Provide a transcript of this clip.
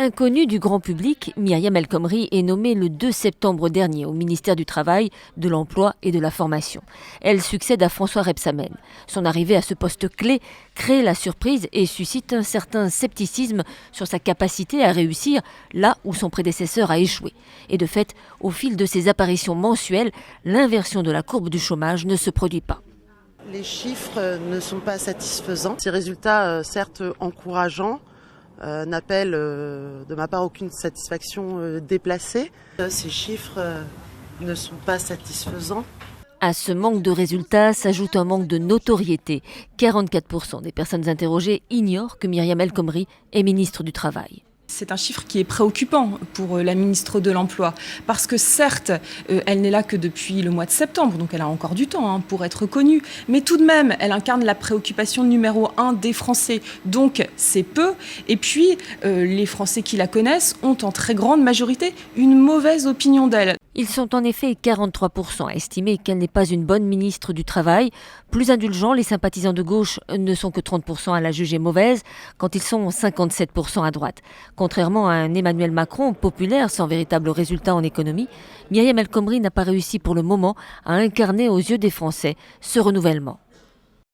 Inconnue du grand public, Myriam El Khomri est nommée le 2 septembre dernier au ministère du Travail, de l'Emploi et de la Formation. Elle succède à François Rebsamen. Son arrivée à ce poste clé crée la surprise et suscite un certain scepticisme sur sa capacité à réussir là où son prédécesseur a échoué. Et de fait, au fil de ses apparitions mensuelles, l'inversion de la courbe du chômage ne se produit pas. Les chiffres ne sont pas satisfaisants. Ces résultats, certes encourageants, n'appellent de ma part aucune satisfaction déplacée. Ces chiffres ne sont pas satisfaisants. À ce manque de résultats s'ajoute un manque de notoriété. 44% des personnes interrogées ignorent que Myriam El Khomri est ministre du Travail. C'est un chiffre qui est préoccupant pour la ministre de l'Emploi, parce que certes, elle n'est là que depuis le mois de septembre, donc elle a encore du temps pour être connue, mais tout de même, elle incarne la préoccupation numéro 1 des Français, donc c'est peu. Et puis, les Français qui la connaissent ont en très grande majorité une mauvaise opinion d'elle. Ils sont en effet 43% à estimer qu'elle n'est pas une bonne ministre du Travail. Plus indulgents, les sympathisants de gauche ne sont que 30% à la juger mauvaise, quand ils sont 57% à droite. Contrairement à un Emmanuel Macron populaire sans véritable résultat en économie, Myriam El Khomri n'a pas réussi pour le moment à incarner aux yeux des Français ce renouvellement.